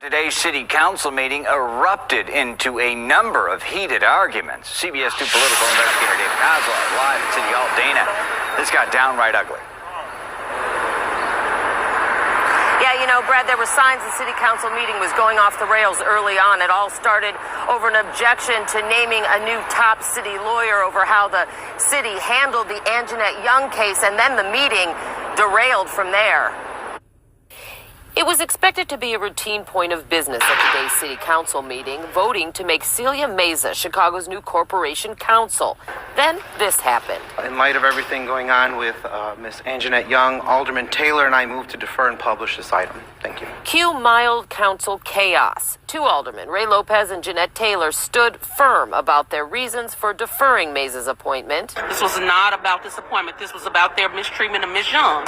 Today's city council meeting erupted into a number of heated arguments. CBS 2 political investigator David Kozlov live at City Hall. Dana, this got downright ugly. Yeah, you know, Brad, there were signs the city council meeting was going off the rails early on. It all started over an objection to naming a new top city lawyer over how the city handled the Anjanette Young case, and then the meeting derailed from there. It was expected to be a routine point of business at today's city council meeting, voting to make Celia Meza Chicago's new corporation counsel. Then this happened. In light of everything going on with Ms. Anjanette Young, Alderman Taylor and I moved to defer and publish this item. Thank you. Cue mild council chaos. Two aldermen, Ray Lopez and Jeanette Taylor, stood firm about their reasons for deferring Meza's appointment. This was not about this appointment. This was about their mistreatment of Ms. Young.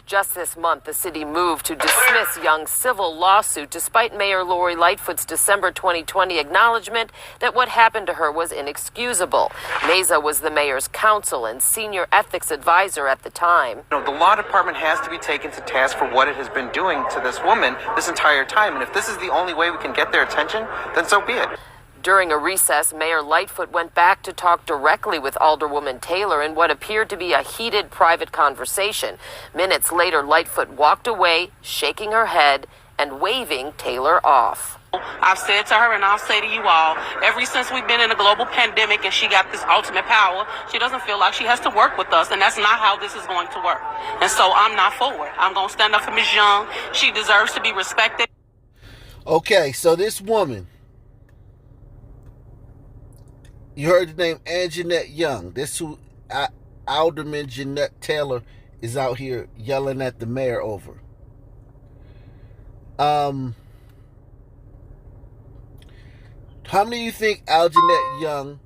Just this month, the city moved to dismiss Young's civil lawsuit despite Mayor Lori Lightfoot's December 2020 acknowledgement that what happened to her was inexcusable. Meza was the mayor's counsel and senior ethics advisor at the time. You know, the law department has to be taken to task for what it has been doing to this woman this entire time. And if this is the only way we can get their attention, then so be it. During a recess, Mayor Lightfoot went back to talk directly with Alderwoman Taylor in what appeared to be a heated private conversation. Minutes later, Lightfoot walked away, shaking her head and waving Taylor off. I've said to her, and I'll say to you all, ever since we've been in a global pandemic and she got this ultimate power, she doesn't feel like she has to work with us, and that's not how this is going to work. And so I'm not for it. I'm going to stand up for Ms. Young. She deserves to be respected. Okay, so this woman, you heard the name Anjanette Young. This who Alderman Jeanette Taylor is out here yelling at the mayor over. How many of you think Aljanette Young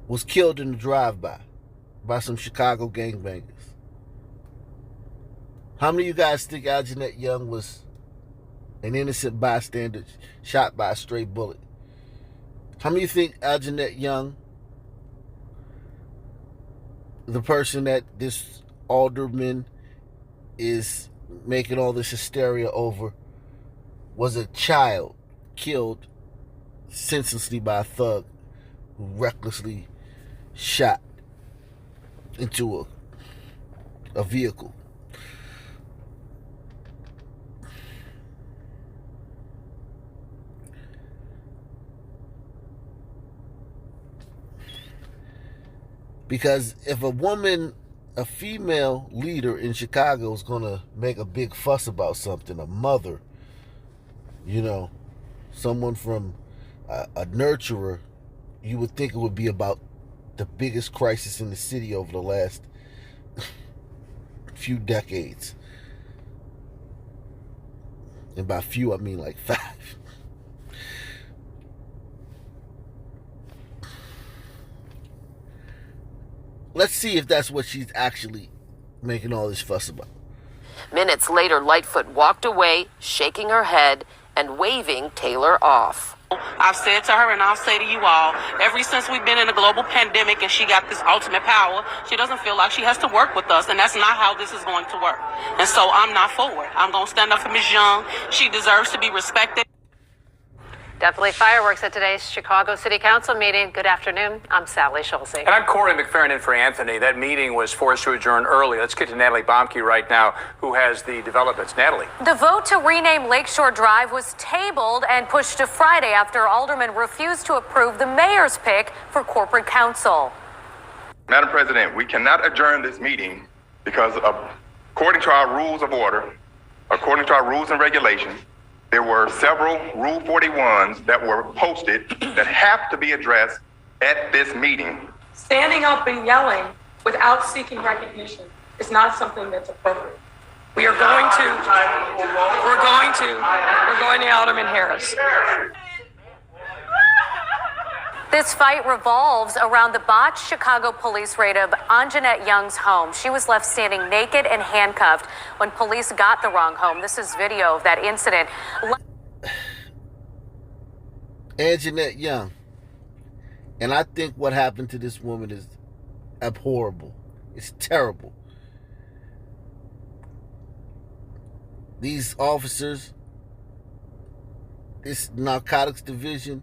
was killed in the drive-by by some Chicago gangbangers? How many of you guys think Aljanette Young was an innocent bystander shot by a stray bullet? How many of you think Anjanette Young, the person that this alderman is making all this hysteria over, was a child killed senselessly by a thug who recklessly shot into a vehicle? Because if a female leader in Chicago is going to make a big fuss about something, a mother, you know, someone from a nurturer, you would think it would be about the biggest crisis in the city over the last few decades. And by few, I mean like 5. Let's see if that's what she's actually making all this fuss about. Minutes later, Lightfoot walked away, shaking her head and waving Taylor off. I've said to her, and I'll say to you all, ever since we've been in a global pandemic and she got this ultimate power, she doesn't feel like she has to work with us, and that's not how this is going to work. And so I'm not for it. I'm going to stand up for Ms. Young. She deserves to be respected. Definitely fireworks at today's Chicago City Council meeting. Good afternoon. I'm Sally Schulze. And I'm Corey McFerrin in for Anthony. That meeting was forced to adjourn early. Let's get to Natalie Bomke right now, who has the developments. Natalie. The vote to rename Lakeshore Drive was tabled and pushed to Friday after aldermen refused to approve the mayor's pick for corporate counsel. Madam President, we cannot adjourn this meeting because according to our rules of order, according to our rules and regulations, there were several Rule 41s that were posted that have to be addressed at this meeting. Standing up and yelling without seeking recognition is not something that's appropriate. We're going to Alderman Harris. This fight revolves around the botched Chicago police raid of Anjanette Young's home. She was left standing naked and handcuffed when police got the wrong home. This is video of that incident. Anjanette Young. And I think what happened to this woman is abhorrible. It's terrible. these officers, this narcotics division,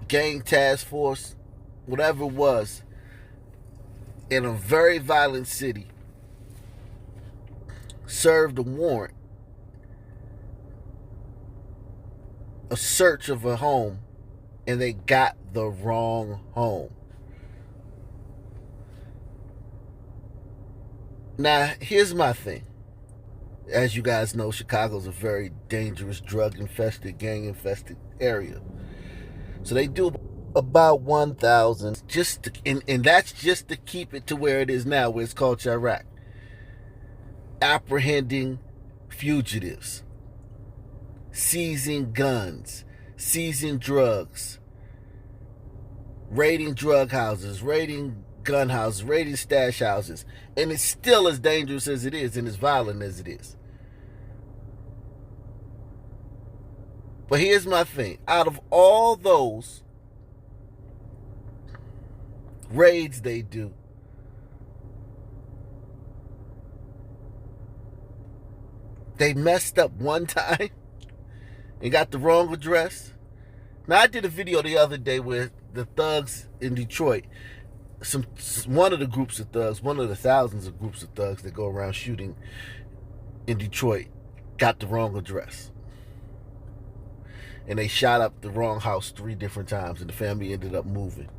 gang task force, whatever it was, in a very violent city, served a warrant, a search of a home, and they got the wrong home. Now, here's my thing. As you guys know, Chicago's a very dangerous, drug-infested, gang-infested area. So they do about 1,000, and that's just to keep it to where it is now, where it's called Chirac. Apprehending fugitives, seizing guns, seizing drugs, raiding drug houses, raiding gun houses, raiding stash houses. And it's still as dangerous as it is and as violent as it is. But here's my thing. Out of all those raids they do, they messed up one time and got the wrong address. Now, I did a video the other day where the thugs in Detroit, one of the groups of thugs, one of the thousands of groups of thugs that go around shooting in Detroit, got the wrong address. And they shot up the wrong house 3 different times, and the family ended up moving.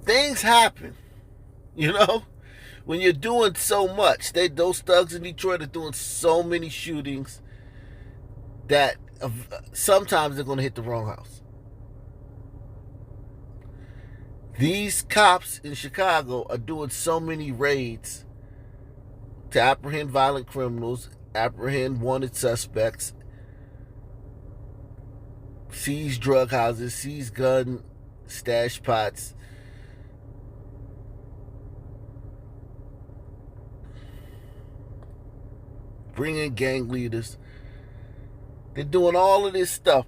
Things happen, you know? When you're doing so much, those thugs in Detroit are doing so many shootings that sometimes they're going to hit the wrong house. These cops in Chicago are doing so many raids to apprehend violent criminals, apprehend wanted suspects, seize drug houses, seize gun stash pots, bring in gang leaders. They're doing all of this stuff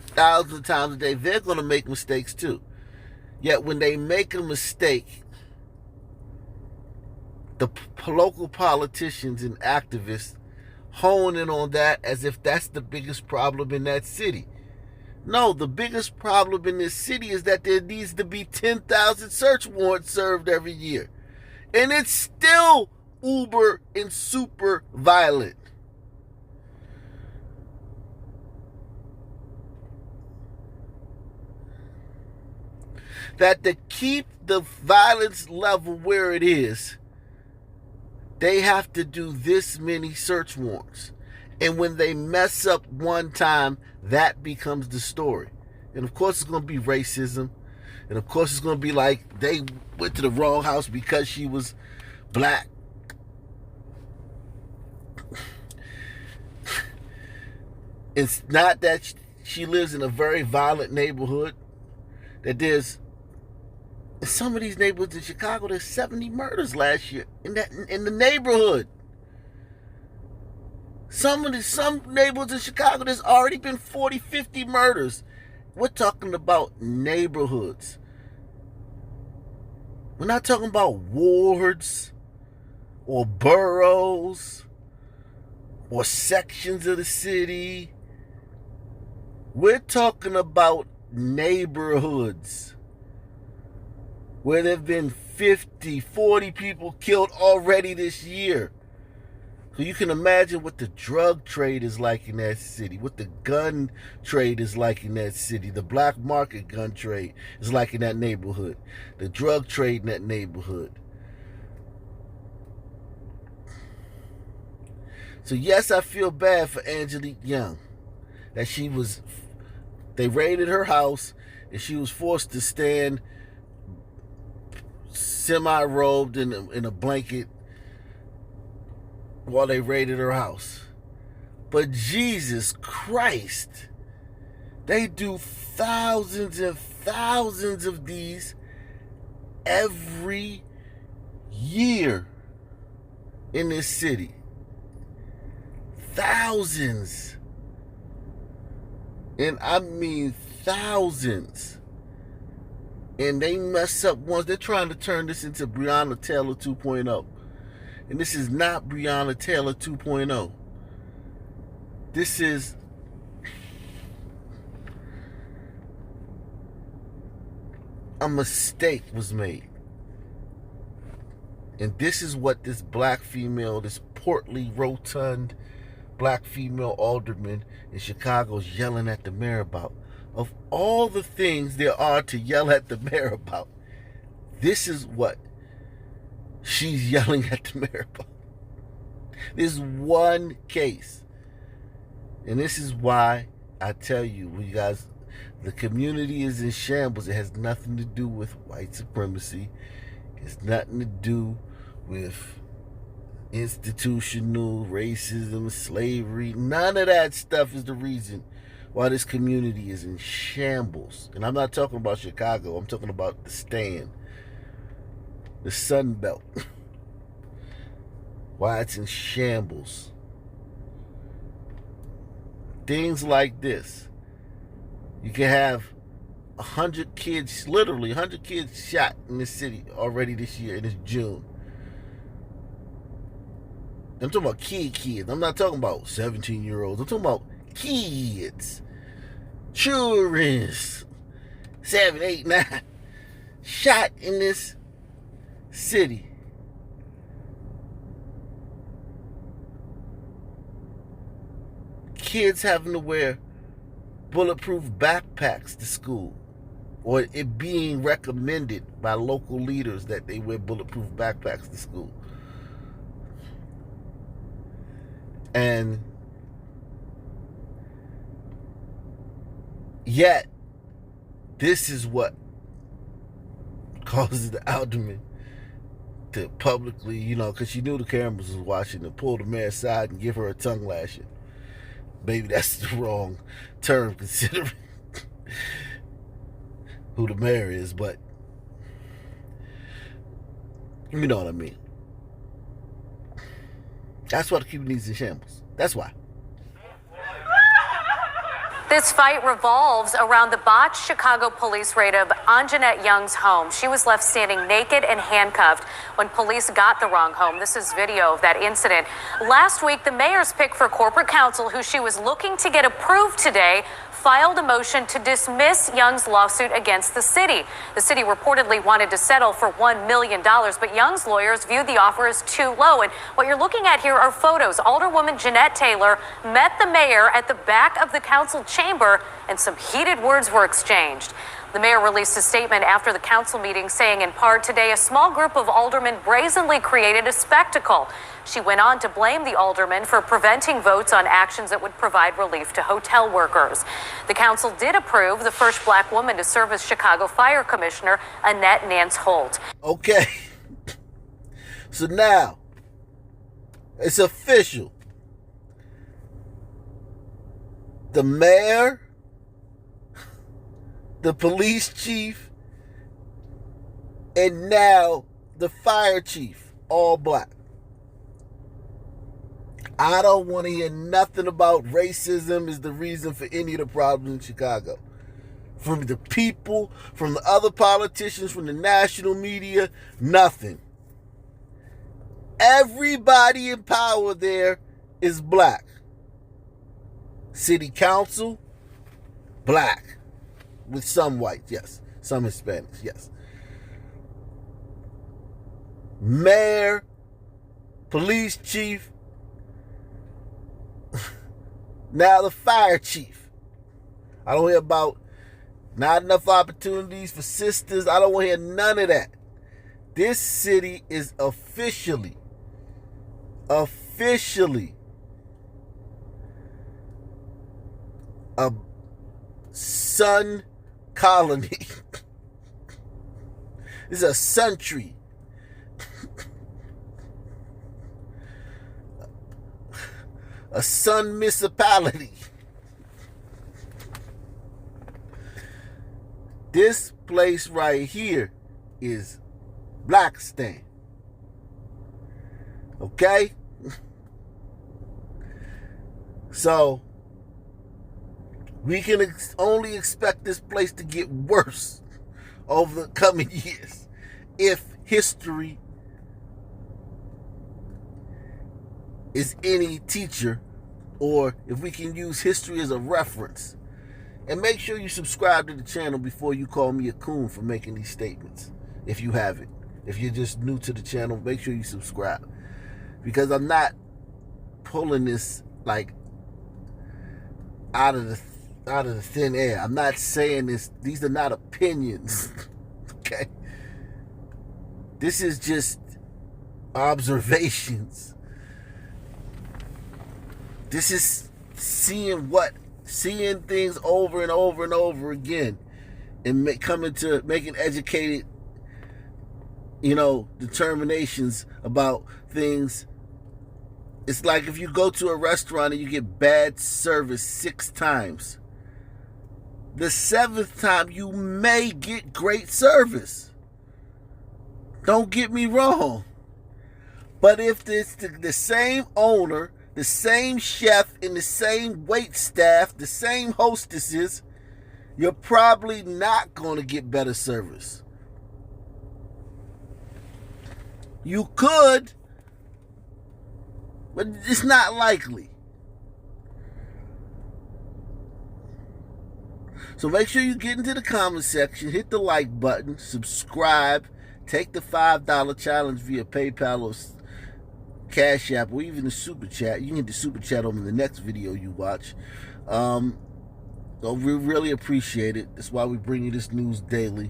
thousands of times a day. They're going to make mistakes too. Yet when they make a mistake, the local politicians and activists hone in on that as if that's the biggest problem in that city. No, the biggest problem in this city is that there needs to be 10,000 search warrants served every year. And it's still uber and super violent. That to keep the violence level where it is, they have to do this many search warrants. And when they mess up one time, that becomes the story. And of course it's going to be racism. And of course it's going to be like they went to the wrong house because she was black. It's not that she lives in a very violent neighborhood. That there's, in some of these neighborhoods in Chicago, there's 70 murders last year in the neighborhood. Some neighborhoods in Chicago, there's already been 40, 50 murders. We're talking about neighborhoods. We're not talking about wards or boroughs or sections of the city. We're talking about neighborhoods where there have been 50, 40 people killed already this year. So you can imagine what the drug trade is like in that city, what the gun trade is like in that city, the black market gun trade is like in that neighborhood, the drug trade in that neighborhood. So yes, I feel bad for Angelique Young, that they raided her house and she was forced to stand semi-robed in a blanket while they raided her house. But Jesus Christ, they do thousands and thousands of these every year in this city. Thousands. And I mean thousands. And they mess up once. They're trying to turn this into Breonna Taylor 2.0. And this is not Breonna Taylor 2.0. This is a mistake was made. And this is what this black female, this portly, rotund black female alderman in Chicago is yelling at the mayor about. Of all the things there are to yell at the mayor about, this is what she's yelling at the mayor about. This one case. And this is why I tell you, you guys, the community is in shambles. It has nothing to do with white supremacy. It's nothing to do with institutional racism, slavery. None of that stuff is the reason why this community is in shambles. And I'm not talking about Chicago. I'm talking about the Stand, the Sun Belt. Why it's in shambles. Things like this. You can have 100 kids, literally 100 kids shot in this city already this year, and it's June. I'm talking about kids. I'm not talking about 17-year-olds. I'm talking about kids. Children. 7, 8, 9. Shot in this city. Kids having to wear bulletproof backpacks to school, or it being recommended by local leaders that they wear bulletproof backpacks to school. And yet, this is what causes the alderman to publicly, because she knew the cameras was watching, to pull the mayor aside and give her a tongue lashing. Maybe that's the wrong term considering who the mayor is, but you know what I mean. That's why the community's in shambles. That's why. This fight revolves around the botched Chicago police raid of Anjanette Young's home. She was left standing naked and handcuffed when police got the wrong home. This is video of that incident. Last week, the mayor's pick for corporate counsel, who she was looking to get approved today, filed a motion to dismiss Young's lawsuit against the city. The city reportedly wanted to settle for $1 million, but Young's lawyers viewed the offer as too low. And what you're looking at here are photos. Alderwoman Jeanette Taylor met the mayor at the back of the council chamber, and some heated words were exchanged. The mayor released a statement after the council meeting saying, in part, today a small group of aldermen brazenly created a spectacle. She went on to blame the aldermen for preventing votes on actions that would provide relief to hotel workers. The council did approve the first black woman to serve as Chicago Fire Commissioner, Annette Nance Holt. Okay. So now, it's official. The mayor, the police chief, and now the fire chief, all black. I don't want to hear nothing about racism is the reason for any of the problems in Chicago. From the people, from the other politicians, from the national media, nothing. Everybody in power there is black. City council, black. With some whites, yes. Some Hispanics, yes. Mayor, police chief, now the fire chief. I don't hear about not enough opportunities for sisters. I don't want to hear none of that. This city is officially a sun colony. This is a sun tree. A sun municipality. This place right here is Blackistan. Okay? So, we can only expect this place to get worse. over the coming years. If history is any teacher, or if we can use history as a reference. And make sure you subscribe to the channel before you call me a coon for making these statements, if you haven't. If you're just new to the channel, make sure you subscribe. Because I'm not pulling this like out of the thin air. I'm not saying this. These are not opinions. Okay? This is just observations. This is seeing things over and over and over again, and coming to making educated, determinations about things. It's like if you go to a restaurant and you get bad service 6 times. The 7th time you may get great service. Don't get me wrong. But if it's the same owner, the same chef, and the same wait staff, the same hostesses, you're probably not going to get better service. You could, but it's not likely. So make sure you get into the comment section, hit the like button, subscribe, take the $5 challenge via PayPal or Cash App, or even the Super Chat. You can get the Super Chat on the next video you watch. So we really appreciate it. That's why we bring you this news daily.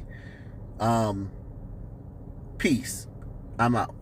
Peace. I'm out.